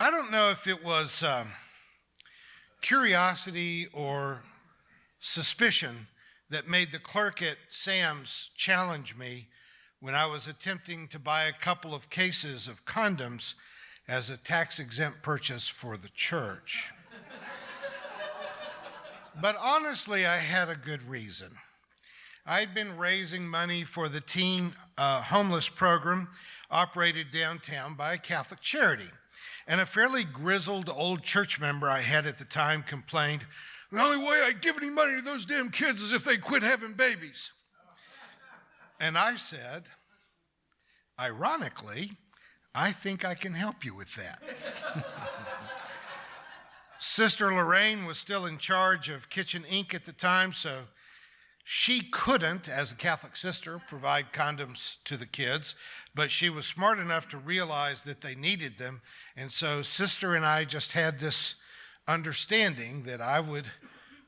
I don't know if it was curiosity or suspicion that made the clerk at Sam's challenge me when I was attempting to buy a couple of cases of condoms as a tax-exempt purchase for the church. But honestly, I had a good reason. I'd been raising money for the teen homeless program operated downtown by a Catholic charity. And a fairly grizzled old church member I had at the time complained, "The only way I give any money to those damn kids is if they quit having babies." And I said, ironically, I think I can help you with that. Sister Lorraine was still in charge of Kitchen Inc. at the time, so she couldn't, as a Catholic sister, provide condoms to the kids, but she was smart enough to realize that they needed them, and so Sister and I just had this understanding that I would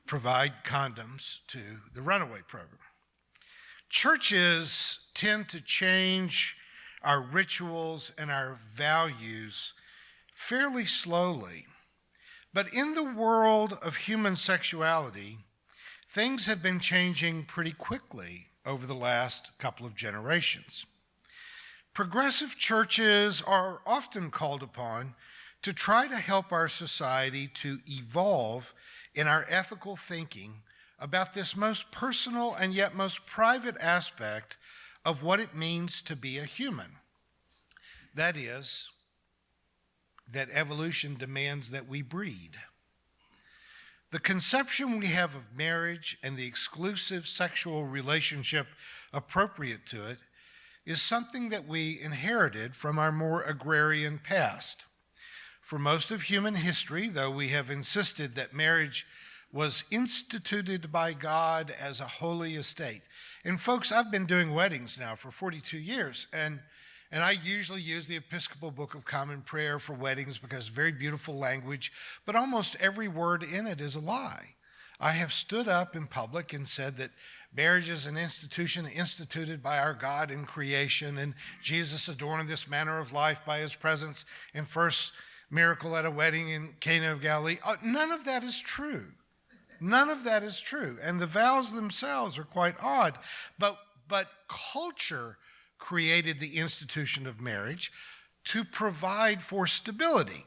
provide condoms to the runaway program. Churches tend to change our rituals and our values fairly slowly, but in the world of human sexuality, things have been changing pretty quickly over the last couple of generations. Progressive churches are often called upon to try to help our society to evolve in our ethical thinking about this most personal and yet most private aspect of what it means to be a human. That is, that evolution demands that we breed. The conception we have of marriage and the exclusive sexual relationship appropriate to it is something that we inherited from our more agrarian past. For most of human history, though we have insisted that marriage was instituted by God as a holy estate. And folks, I've been doing weddings now for 42 years, and I usually use the Episcopal Book of Common Prayer for weddings because it's very beautiful language, but almost every word in it is a lie. I have stood up in public and said that marriage is an institution instituted by our God in creation, and Jesus adorned this manner of life by his presence in first miracle at a wedding in Cana of Galilee. None of that is true. None of that is true. And the vows themselves are quite odd. But culture created the institution of marriage to provide for stability.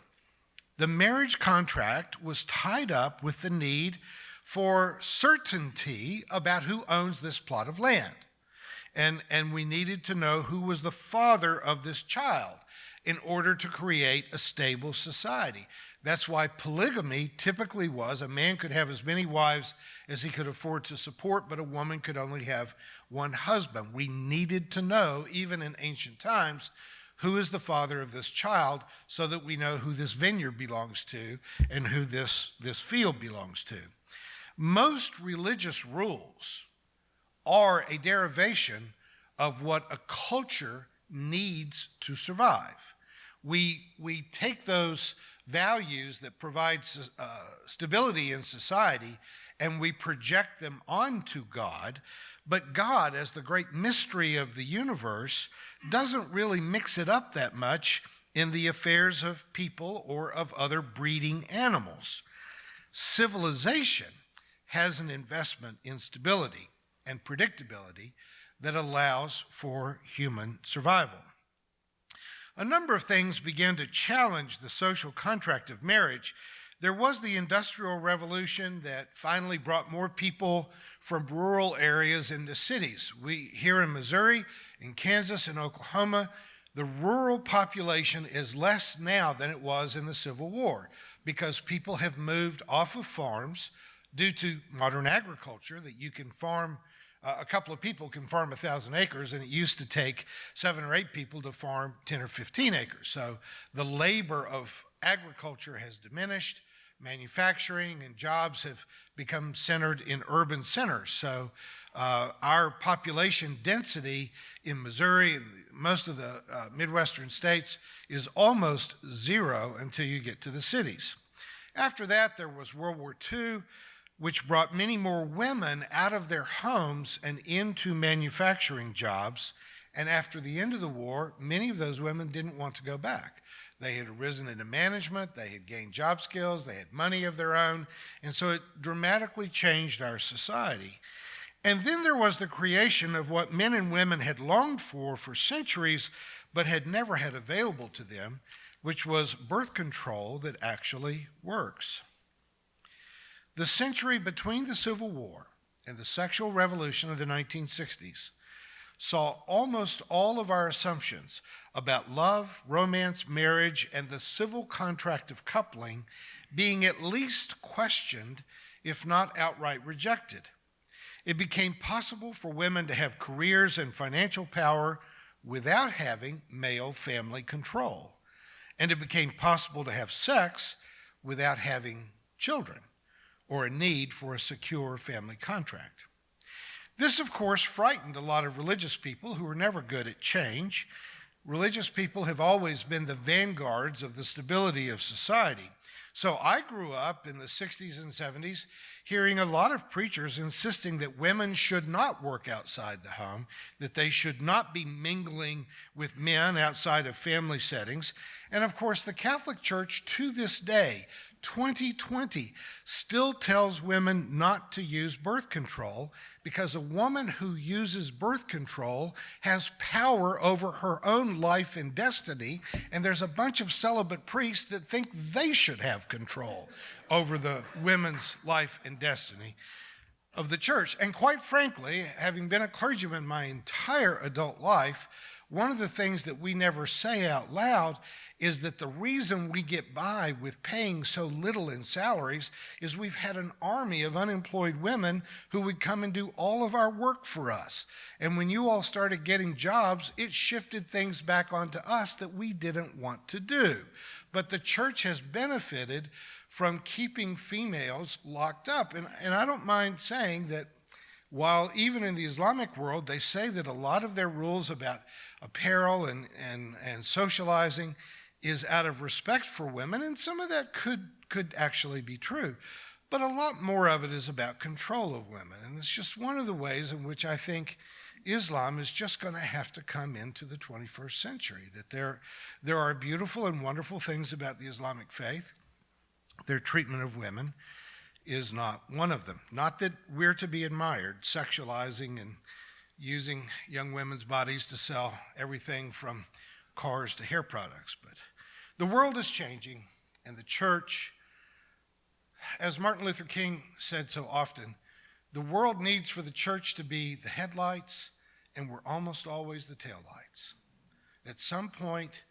The marriage contract was tied up with the need for certainty about who owns this plot of land. And we needed to know who was the father of this child in order to create a stable society. That's why polygamy typically was a man could have as many wives as he could afford to support, but a woman could only have one husband. We needed to know, even in ancient times, who is the father of this child so that we know who this vineyard belongs to and who this field belongs to. Most religious rules are a derivation of what a culture needs to survive. We take those values that provide stability in society and we project them onto God, but God, as the great mystery of the universe, doesn't really mix it up that much in the affairs of people or of other breeding animals. Civilization has an investment in stability and predictability that allows for human survival. A number of things began to challenge the social contract of marriage. There was the Industrial Revolution that finally brought more people from rural areas into cities. Here in Missouri, in Kansas, and Oklahoma, the rural population is less now than it was in the Civil War because people have moved off of farms due to modern agriculture that you can farm. A couple of people can farm 1,000 acres, and it used to take 7 or 8 people to farm 10 or 15 acres. So the labor of agriculture has diminished. Manufacturing and jobs have become centered in urban centers. So our population density in Missouri and most of the Midwestern states is almost zero until you get to the cities. After that, there was World War II, which brought many more women out of their homes and into manufacturing jobs. And after the end of the war, many of those women didn't want to go back. They had arisen into management, they had gained job skills, they had money of their own, and so it dramatically changed our society. And then there was the creation of what men and women had longed for centuries, but had never had available to them, which was birth control that actually works. The century between the Civil War and the sexual revolution of the 1960s saw almost all of our assumptions about love, romance, marriage, and the civil contract of coupling being at least questioned, if not outright rejected. It became possible for women to have careers and financial power without having male family control. And it became possible to have sex without having children or a need for a secure family contract. This, of course, frightened a lot of religious people who were never good at change. Religious people have always been the vanguards of the stability of society. So I grew up in the 60s and 70s hearing a lot of preachers insisting that women should not work outside the home, that they should not be mingling with men outside of family settings. And of course, the Catholic Church to this day, 2020, still tells women not to use birth control because a woman who uses birth control has power over her own life and destiny, and there's a bunch of celibate priests that think they should have control over the women's life and destiny of the church. And quite frankly, having been a clergyman my entire adult life, one of the things that we never say out loud is that the reason we get by with paying so little in salaries is we've had an army of unemployed women who would come and do all of our work for us. And when you all started getting jobs, it shifted things back onto us that we didn't want to do. But the church has benefited from keeping females locked up. And I don't mind saying that while even in the Islamic world, they say that a lot of their rules about apparel and socializing is out of respect for women, and some of that could actually be true. But a lot more of it is about control of women. And it's just one of the ways in which I think Islam is just going to have to come into the 21st century, that there are beautiful and wonderful things about the Islamic faith. Their treatment of women is not one of them. Not that we're to be admired, sexualizing and using young women's bodies to sell everything from cars to hair products. But the world is changing, and the church, as Martin Luther King said so often, the world needs for the church to be the headlights, and we're almost always the taillights. At some point,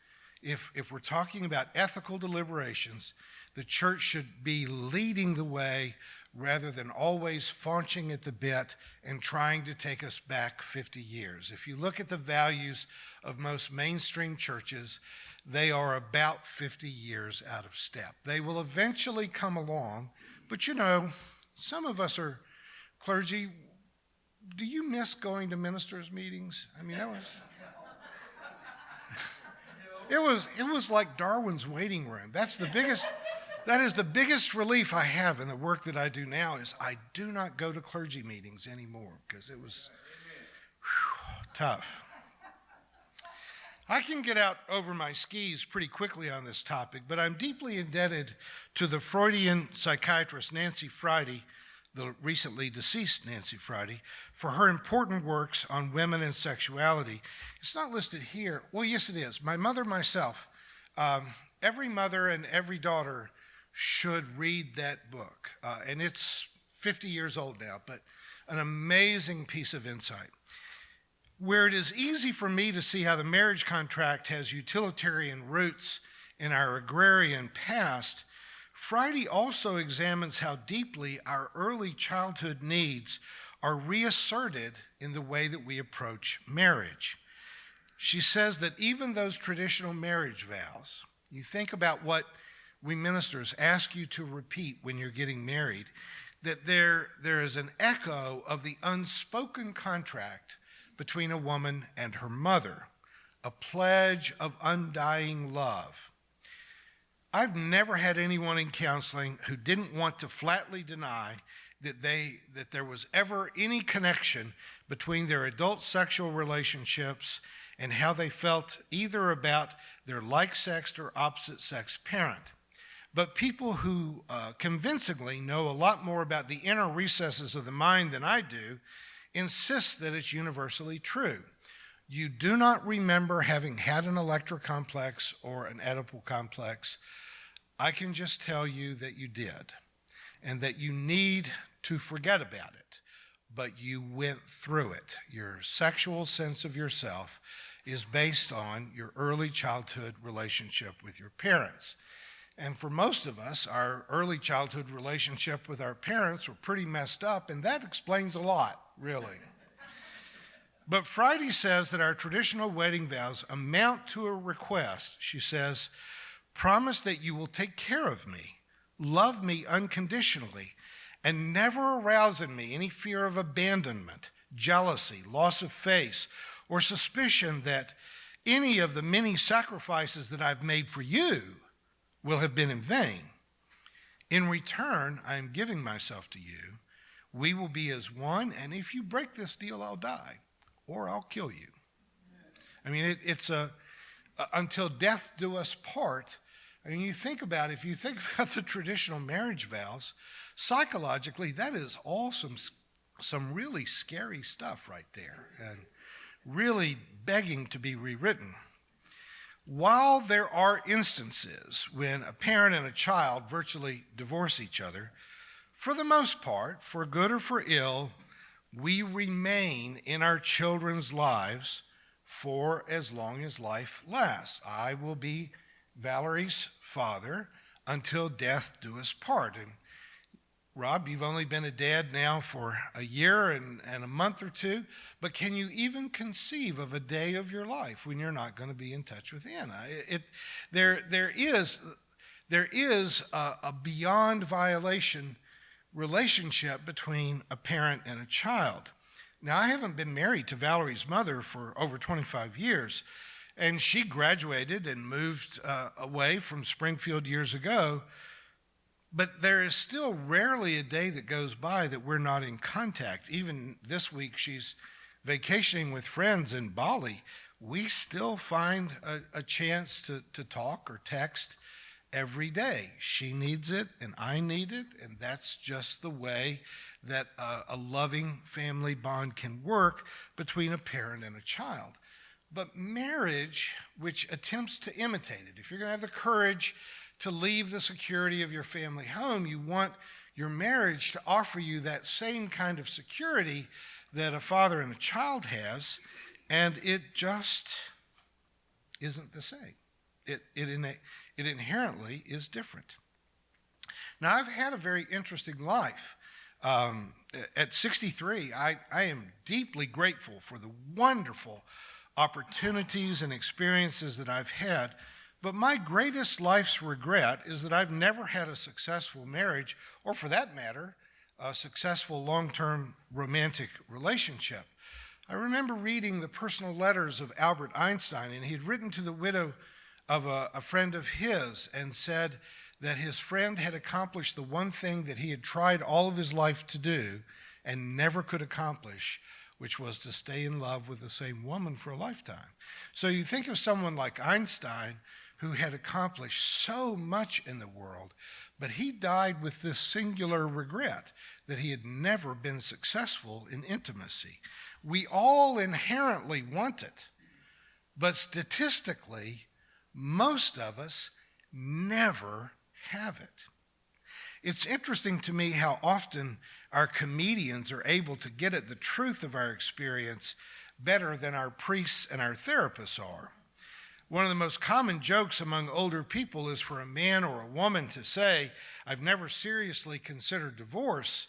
if we're talking about ethical deliberations, the church should be leading the way rather than always faunching at the bit and trying to take us back 50 years. If you look at the values of most mainstream churches, they are about 50 years out of step. They will eventually come along, but you know, some of us are clergy. Do you miss going to ministers' meetings? I mean, it was like Darwin's waiting room. That is the biggest relief I have in the work that I do now is I do not go to clergy meetings anymore because it was tough. I can get out over my skis pretty quickly on this topic, but I'm deeply indebted to the Freudian psychiatrist Nancy Friday, the recently deceased Nancy Friday, for her important works on women and sexuality. It's not listed here. Well, yes, it is. My mother, myself, every mother and every daughter should read that book. And it's 50 years old now, but an amazing piece of insight. Where it is easy for me to see how the marriage contract has utilitarian roots in our agrarian past, Friday also examines how deeply our early childhood needs are reasserted in the way that we approach marriage. She says that even those traditional marriage vows, you think about what we ministers ask you to repeat when you're getting married, that there is an echo of the unspoken contract between a woman and her mother, a pledge of undying love. I've never had anyone in counseling who didn't want to flatly deny that there was ever any connection between their adult sexual relationships and how they felt either about their like-sexed or opposite-sex parent. But people who convincingly know a lot more about the inner recesses of the mind than I do insist that it's universally true. You do not remember having had an electrocomplex or an Oedipal complex. I can just tell you that you did, and that you need to forget about it, but you went through it. Your sexual sense of yourself is based on your early childhood relationship with your parents. And for most of us, our early childhood relationship with our parents were pretty messed up, and that explains a lot, really. But Friday says that our traditional wedding vows amount to a request. She says, promise that you will take care of me, love me unconditionally, and never arouse in me any fear of abandonment, jealousy, loss of faith, or suspicion that any of the many sacrifices that I've made for you will have been in vain. In return, I am giving myself to you. We will be as one, and if you break this deal, I'll die, or I'll kill you. I mean, it's until death do us part. I mean, if you think about the traditional marriage vows, psychologically, that is all some really scary stuff right there, and really begging to be rewritten. While there are instances when a parent and a child virtually divorce each other, for the most part, for good or for ill, we remain in our children's lives for as long as life lasts. I will be Valerie's father until death do us part. And Rob, you've only been a dad now for a year and a month or two, but can you even conceive of a day of your life when you're not going to be in touch with Anna? There is a beyond violation relationship between a parent and a child. Now, I haven't been married to Valerie's mother for over 25 years, and she graduated and moved away from Springfield years ago. But there is still rarely a day that goes by that we're not in contact. Even this week, she's vacationing with friends in Bali. We still find a chance to talk or text every day. She needs it, and I need it, and that's just the way that a loving family bond can work between a parent and a child. But marriage, which attempts to imitate it, if you're going to have the courage to leave the security of your family home, you want your marriage to offer you that same kind of security that a father and a child has, and it just isn't the same. It inherently is different. Now, I've had a very interesting life. At 63, I am deeply grateful for the wonderful opportunities and experiences that I've had. But my greatest life's regret is that I've never had a successful marriage, or for that matter, a successful long-term romantic relationship. I remember reading the personal letters of Albert Einstein, and he had written to the widow of a friend of his and said that his friend had accomplished the one thing that he had tried all of his life to do and never could accomplish, which was to stay in love with the same woman for a lifetime. So you think of someone like Einstein, who had accomplished so much in the world, but he died with this singular regret that he had never been successful in intimacy. We all inherently want it, but statistically, most of us never have it. It's interesting to me how often our comedians are able to get at the truth of our experience better than our priests and our therapists are. One of the most common jokes among older people is for a man or a woman to say, I've never seriously considered divorce.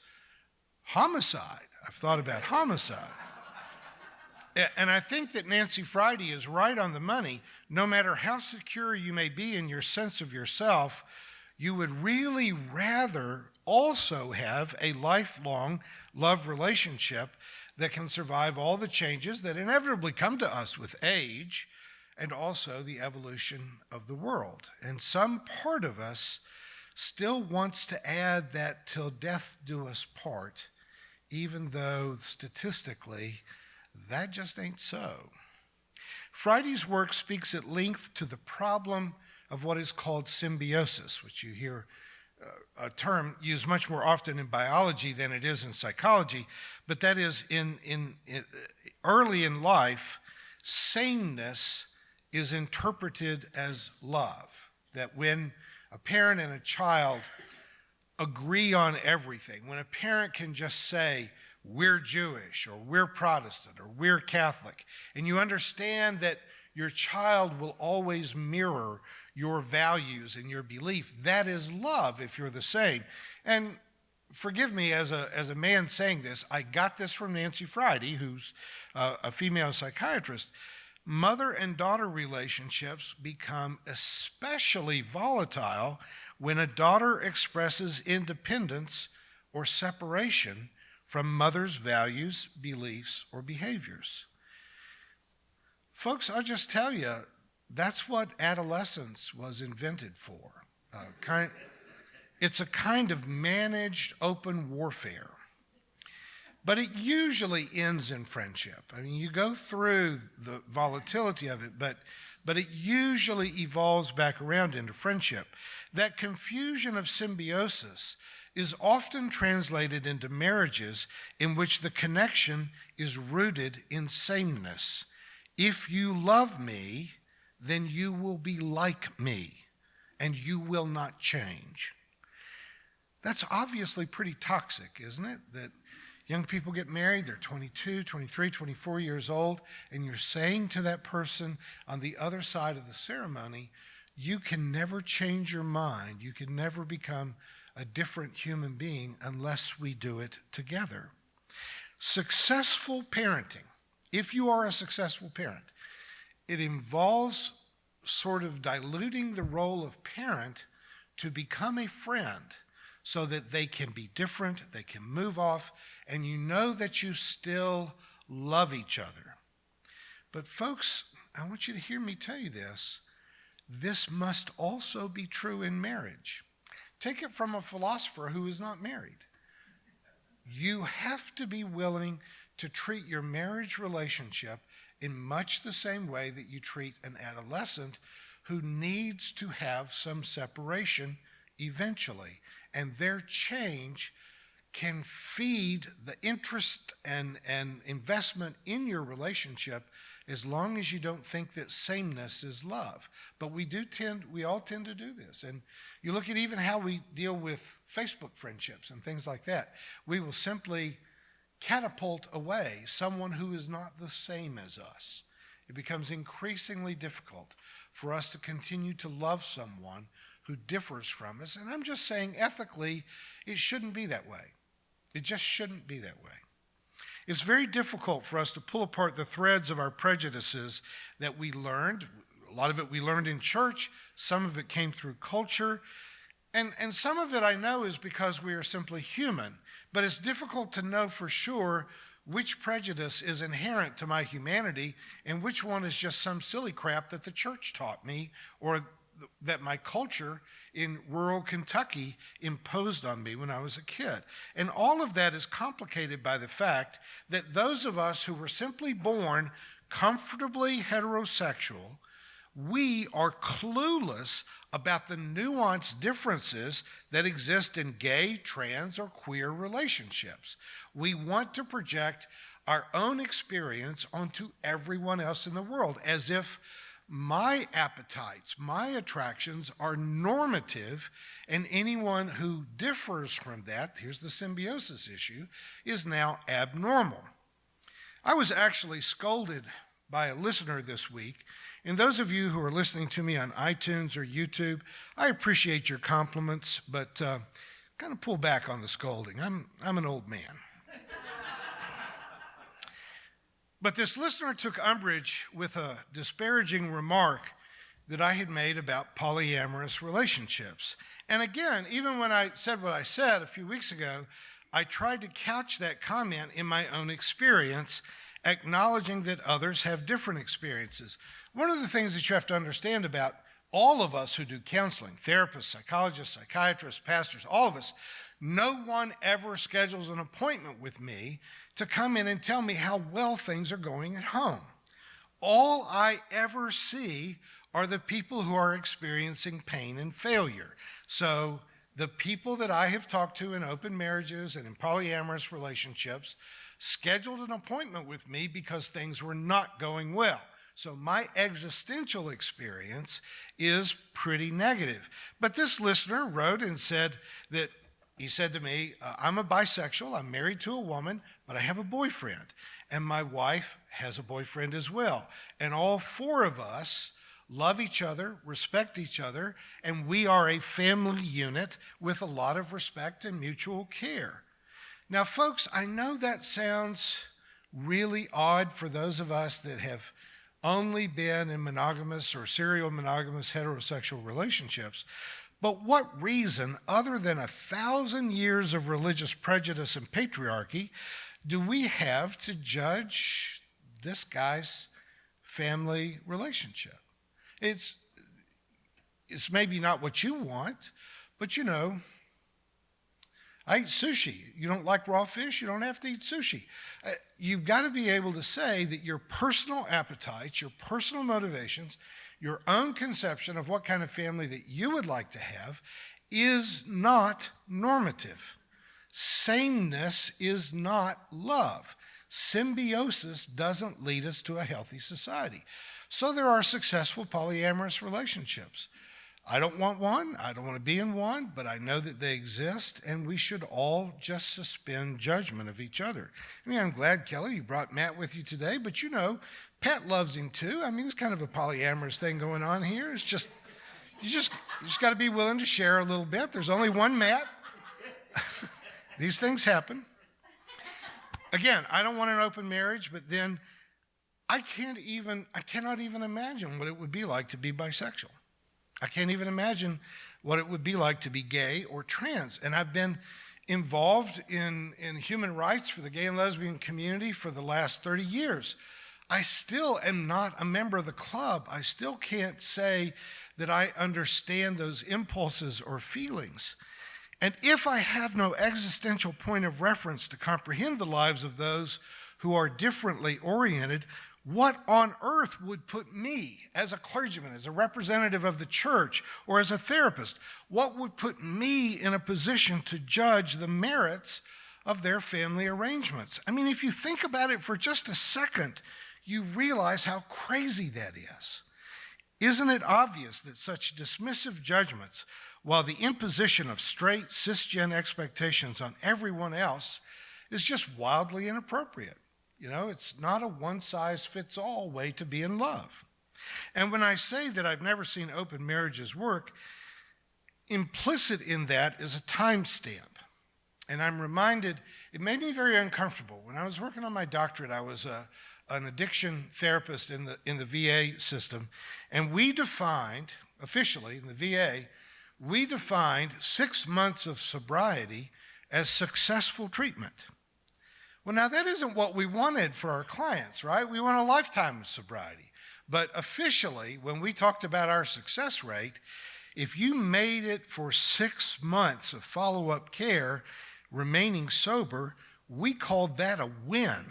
Homicide. I've thought about homicide. And I think that Nancy Friday is right on the money. No matter how secure you may be in your sense of yourself, you would really rather also have a lifelong love relationship that can survive all the changes that inevitably come to us with age, and also the evolution of the world. And some part of us still wants to add that till death do us part, even though statistically that just ain't so. Freudian's work speaks at length to the problem of what is called symbiosis, which you hear a term used much more often in biology than it is in psychology, but that is in early in life, sameness is interpreted as love, that when a parent and a child agree on everything, when a parent can just say, we're Jewish, or we're Protestant, or we're Catholic, and you understand that your child will always mirror your values and your belief, that is love if you're the same. And forgive me as a man saying this, I got this from Nancy Friday, who's a female psychiatrist. Mother and daughter relationships become especially volatile when a daughter expresses independence or separation from mother's values, beliefs, or behaviors. Folks, I'll just tell you, that's what adolescence was invented for. It's a kind of managed open warfare. But it usually ends in friendship. I mean, you go through the volatility of it, but it usually evolves back around into friendship. That confusion of symbiosis is often translated into marriages in which the connection is rooted in sameness. If you love me, then you will be like me, and you will not change. That's obviously pretty toxic, isn't it? That young people get married, they're 22, 23, 24 years old, and you're saying to that person on the other side of the ceremony, you can never change your mind. You can never become a different human being unless we do it together. Successful parenting, if you are a successful parent, it involves sort of diluting the role of parent to become a friend so that they can be different, they can move off, and you know that you still love each other. But folks, I want you to hear me tell you this. This must also be true in marriage. Take it from a philosopher who is not married. You have to be willing to treat your marriage relationship in much the same way that you treat an adolescent who needs to have some separation eventually. And their change can feed the interest and investment in your relationship as long as you don't think that sameness is love. But we all tend to do this. And you look at even how we deal with Facebook friendships and things like that. We will simply catapult away someone who is not the same as us. It becomes increasingly difficult for us to continue to love someone who differs from us. And I'm just saying ethically, it shouldn't be that way. It just shouldn't be that way. It's very difficult for us to pull apart the threads of our prejudices that we learned. A lot of it we learned in church. Some of it came through culture. And some of it I know is because we are simply human. But it's difficult to know for sure which prejudice is inherent to my humanity and which one is just some silly crap that the church taught me or that my culture in rural Kentucky imposed on me when I was a kid. And all of that is complicated by the fact that those of us who were simply born comfortably heterosexual, we are clueless about the nuanced differences that exist in gay, trans, or queer relationships. We want to project our own experience onto everyone else in the world, as if my appetites, my attractions are normative, and anyone who differs from that, here's the symbiosis issue, is now abnormal. I was actually scolded by a listener this week, and those of you who are listening to me on iTunes or YouTube, I appreciate your compliments, but kind of pull back on the scolding. I'm an old man. But this listener took umbrage with a disparaging remark that I had made about polyamorous relationships. And again, even when I said what I said a few weeks ago, I tried to couch that comment in my own experience, acknowledging that others have different experiences. One of the things that you have to understand about all of us who do counseling, therapists, psychologists, psychiatrists, pastors, all of us, no one ever schedules an appointment with me to come in and tell me how well things are going at home. all I ever see are the people who are experiencing pain and failure. So the people that I have talked to in open marriages and in polyamorous relationships scheduled an appointment with me because things were not going well. So my existential experience is pretty negative. But this listener wrote and said that he said to me, I'm a bisexual, I'm married to a woman, but I have a boyfriend. And my wife has a boyfriend as well. And all four of us love each other, respect each other, and we are a family unit with a lot of respect and mutual care. Now, folks, I know that sounds really odd for those of us that have only been in monogamous or serial monogamous heterosexual relationships. But what reason, other than 1,000 years of religious prejudice and patriarchy, do we have to judge this guy's family relationship? It's maybe not what you want, but you know, I eat sushi. You don't like raw fish? You don't have to eat sushi. You've got to be able to say that your personal appetites, your personal motivations, your own conception of what kind of family that you would like to have is not normative. Sameness is not love. Symbiosis doesn't lead us to a healthy society. So there are successful polyamorous relationships. I don't want one, I don't want to be in one, but I know that they exist, and we should all just suspend judgment of each other. I mean, I'm glad, Kelly, you brought Matt with you today, but you know, Pat loves him too. I mean, it's kind of a polyamorous thing going on here. It's just, you just got to be willing to share a little bit. There's only one Matt. These things happen. Again, I don't want an open marriage, but then I cannot even imagine what it would be like to be bisexual. I can't even imagine what it would be like to be gay or trans. And I've been involved in human rights for the gay and lesbian community for the last 30 years. I still am not a member of the club. I still can't say that I understand those impulses or feelings. And if I have no existential point of reference to comprehend the lives of those who are differently oriented, what on earth would put me as a clergyman, as a representative of the church, or as a therapist, what would put me in a position to judge the merits of their family arrangements? I mean, if you think about it for just a second, you realize how crazy that is. Isn't it obvious that such dismissive judgments, while the imposition of straight cisgen expectations on everyone else, is just wildly inappropriate? You know, it's not a one-size-fits-all way to be in love. And when I say that I've never seen open marriages work, implicit in that is a timestamp. And I'm reminded, it made me very uncomfortable. When I was working on my doctorate, I was an addiction therapist in the VA system, and we defined, officially in the VA, we defined 6 months of sobriety as successful treatment. Well, now that isn't what we wanted for our clients, right? We want a lifetime of sobriety. But officially, when we talked about our success rate, if you made it for 6 months of follow-up care, remaining sober, we called that a win.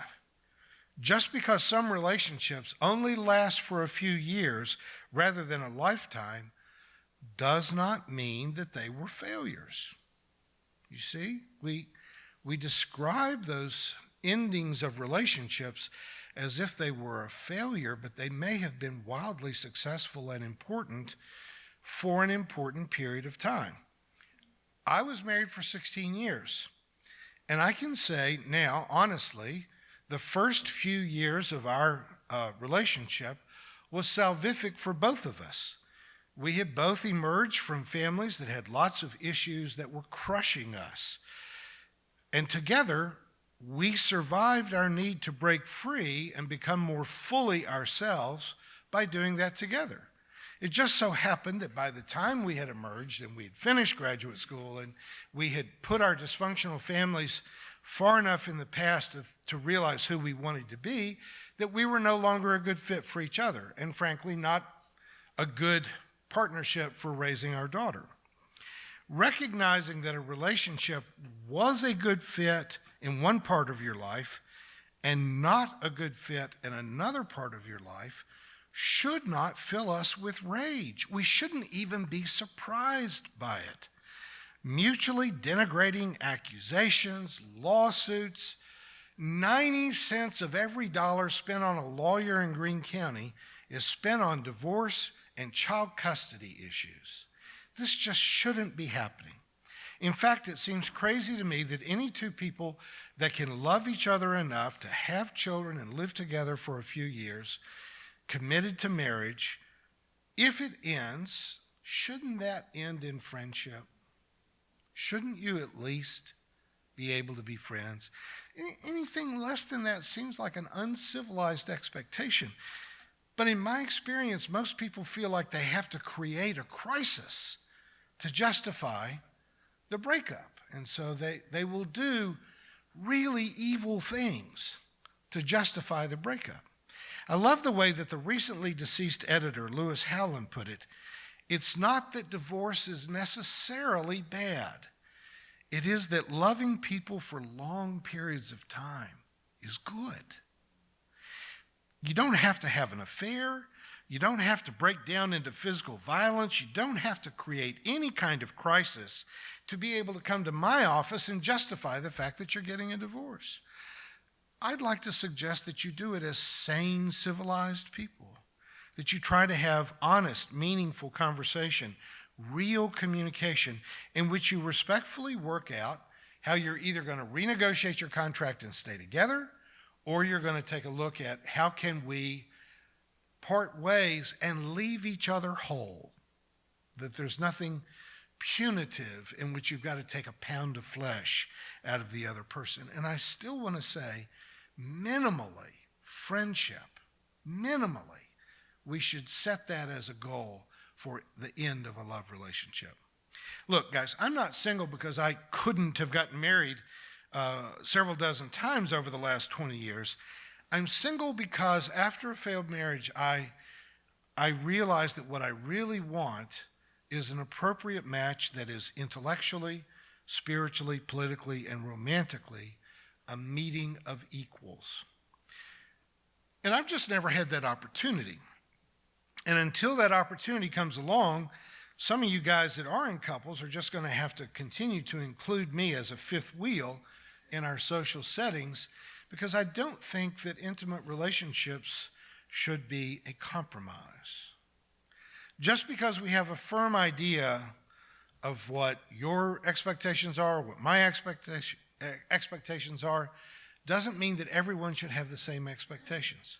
Just because some relationships only last for a few years rather than a lifetime does not mean that they were failures. You see, we describe those endings of relationships as if they were a failure, but they may have been wildly successful and important for an important period of time. I was married for 16 years, and I can say now, honestly, the first few years of our relationship was salvific for both of us. We had both emerged from families that had lots of issues that were crushing us. And together, we survived our need to break free and become more fully ourselves by doing that together. It just so happened that by the time we had emerged and we had finished graduate school and we had put our dysfunctional families far enough in the past to realize who we wanted to be, that we were no longer a good fit for each other, and frankly, not a good partnership for raising our daughter. Recognizing that a relationship was a good fit in one part of your life and not a good fit in another part of your life should not fill us with rage. We shouldn't even be surprised by it. Mutually denigrating accusations, lawsuits, 90 cents of every dollar spent on a lawyer in Greene County is spent on divorce and child custody issues. This just shouldn't be happening. In fact, it seems crazy to me that any two people that can love each other enough to have children and live together for a few years, committed to marriage, if it ends, shouldn't that end in friendship? Shouldn't you at least be able to be friends? Anything less than that seems like an uncivilized expectation. But in my experience, most people feel like they have to create a crisis to justify the breakup. And so they will do really evil things to justify the breakup. I love the way that the recently deceased editor, Lewis Howland, put it. It's not that divorce is necessarily bad. It is that loving people for long periods of time is good. You don't have to have an affair. You don't have to break down into physical violence. You don't have to create any kind of crisis to be able to come to my office and justify the fact that you're getting a divorce. I'd like to suggest that you do it as sane, civilized people, that you try to have honest, meaningful conversation, real communication in which you respectfully work out how you're either going to renegotiate your contract and stay together, or you're going to take a look at how can we part ways and leave each other whole, that there's nothing punitive in which you've got to take a pound of flesh out of the other person. And I still want to say, minimally, friendship, minimally, we should set that as a goal for the end of a love relationship. Look, guys, I'm not single because I couldn't have gotten married several dozen times over the last 20 years. I'm single because after a failed marriage, I realized that what I really want is an appropriate match that is intellectually, spiritually, politically, and romantically a meeting of equals. And I've just never had that opportunity. And until that opportunity comes along, some of you guys that are in couples are just going to have to continue to include me as a fifth wheel in our social settings, because I don't think that intimate relationships should be a compromise. Just because we have a firm idea of what your expectations are, what my expectations are, doesn't mean that everyone should have the same expectations.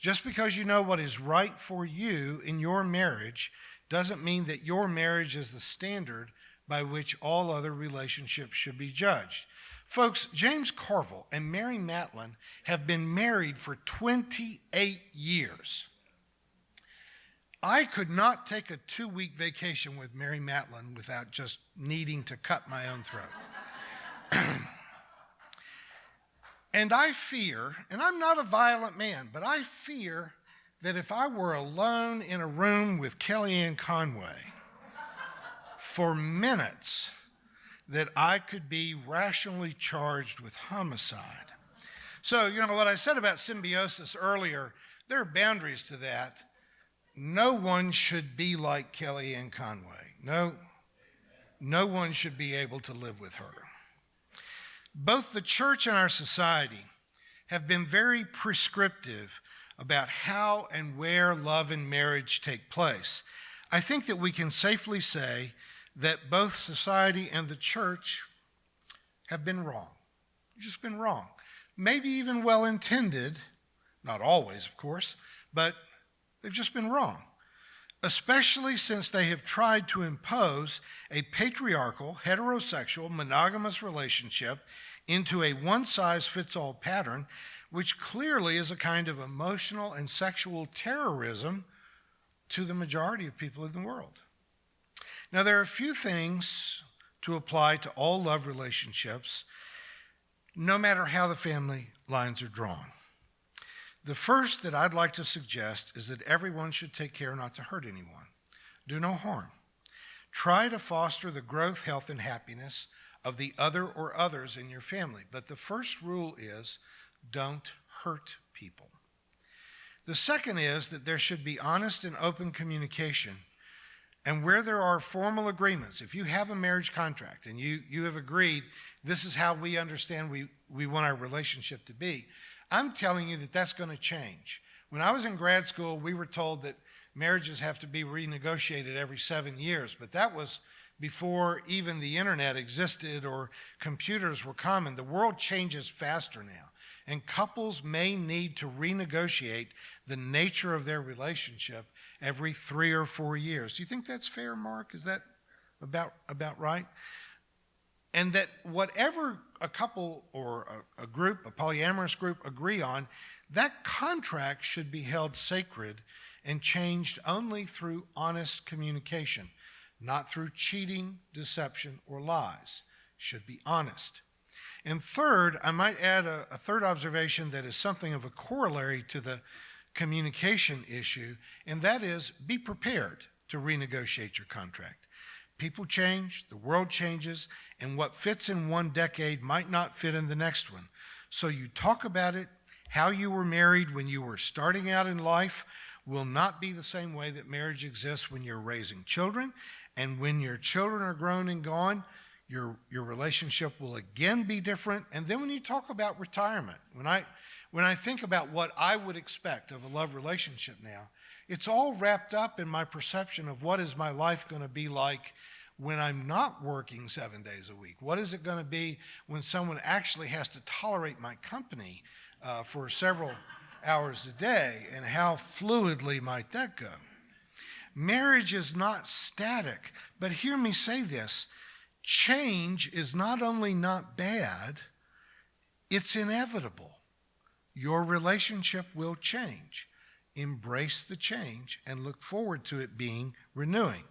Just because you know what is right for you in your marriage doesn't mean that your marriage is the standard by which all other relationships should be judged. Folks, James Carville and Mary Matlin have been married for 28 years. I could not take a 2-week vacation with Mary Matlin without just needing to cut my own throat. And I fear, and I'm not a violent man, but I fear that if I were alone in a room with Kellyanne Conway for minutes, that I could be rationally charged with homicide. So, you know, what I said about symbiosis earlier, there are boundaries to that. No one should be like Kellyanne Conway. No one should be able to live with her. Both the church and our society have been very prescriptive about how and where love and marriage take place. I think that we can safely say that both society and the church have been wrong. Just been wrong. Maybe even well-intended, not always, of course, but they've just been wrong. Especially since they have tried to impose a patriarchal, heterosexual, monogamous relationship into a one-size-fits-all pattern, which clearly is a kind of emotional and sexual terrorism to the majority of people in the world. Now, there are a few things to apply to all love relationships, no matter how the family lines are drawn. The first that I'd like to suggest is that everyone should take care not to hurt anyone. Do no harm. Try to foster the growth, health, and happiness of the other or others in your family. But the first rule is Don't hurt people. The second is that there should be honest and open communication. And where there are formal agreements, if you have a marriage contract and you have agreed, this is how we understand we want our relationship to be, I'm telling you that that's going to change. When I was in grad school, we were told that marriages have to be renegotiated every 7 years, but that was before even the internet existed or computers were common. The world changes faster now, and couples may need to renegotiate the nature of their relationship every 3 or 4 years. Do you think that's fair, Mark? Is that about right? And that whatever a couple or a group, a polyamorous group, agree on, that contract should be held sacred and changed only through honest communication, not through cheating, deception, or lies. Should be honest. And third, I might add a third observation that is something of a corollary to the communication issue, and that is be prepared to renegotiate your contract. People change, the world changes, and what fits in one decade might not fit in the next one. So you talk about it. How you were married when you were starting out in life will not be the same way that marriage exists when you're raising children, and when your children are grown and gone, your relationship will again be different. And then when you talk about retirement, when I think about what I would expect of a love relationship now, it's all wrapped up in my perception of what is my life going to be like when I'm not working 7 days a week. What is it going to be when someone actually has to tolerate my company for several hours a day, and how fluidly might that go? Marriage is not static, but hear me say this. Change is not only not bad, it's inevitable. Your relationship will change. Embrace the change and look forward to it being renewing.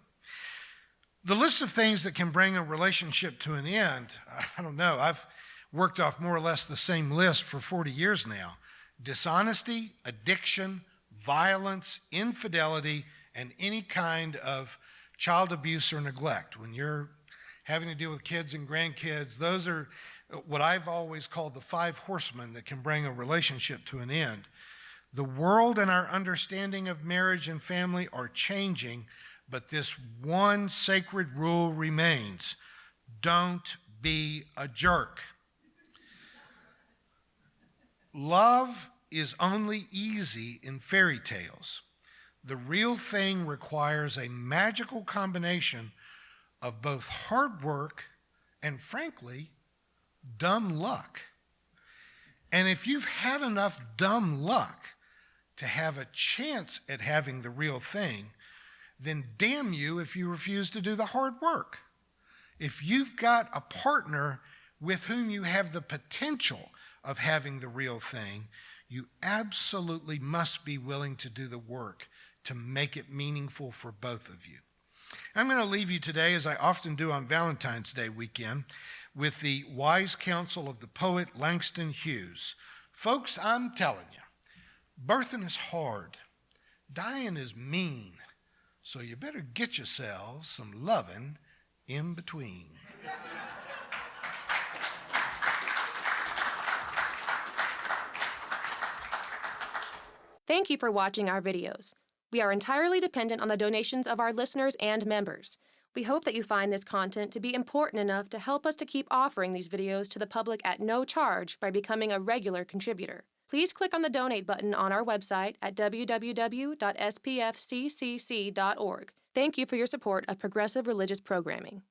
The list of things that can bring a relationship to an end, I don't know. I've worked off more or less the same list for 40 years now. Dishonesty, addiction, violence, infidelity, and any kind of child abuse or neglect. When you're having to deal with kids and grandkids, those are what I've always called the 5 horsemen that can bring a relationship to an end. The world and our understanding of marriage and family are changing, but this one sacred rule remains: don't be a jerk. Love is only easy in fairy tales. The real thing requires a magical combination of both hard work and, frankly, dumb luck. And if you've had enough dumb luck to have a chance at having the real thing, then damn you if you refuse to do the hard work. If you've got a partner with whom you have the potential of having the real thing, you absolutely must be willing to do the work to make it meaningful for both of you. I'm going to leave you today, as I often do on Valentine's Day weekend, with the wise counsel of the poet Langston Hughes. Folks, I'm telling you, birthing is hard, dying is mean, so you better get yourselves some loving in between. Thank you for watching our videos. We are entirely dependent on the donations of our listeners and members. We hope that you find this content to be important enough to help us to keep offering these videos to the public at no charge by becoming a regular contributor. Please click on the donate button on our website at www.spfccc.org. Thank you for your support of progressive religious programming.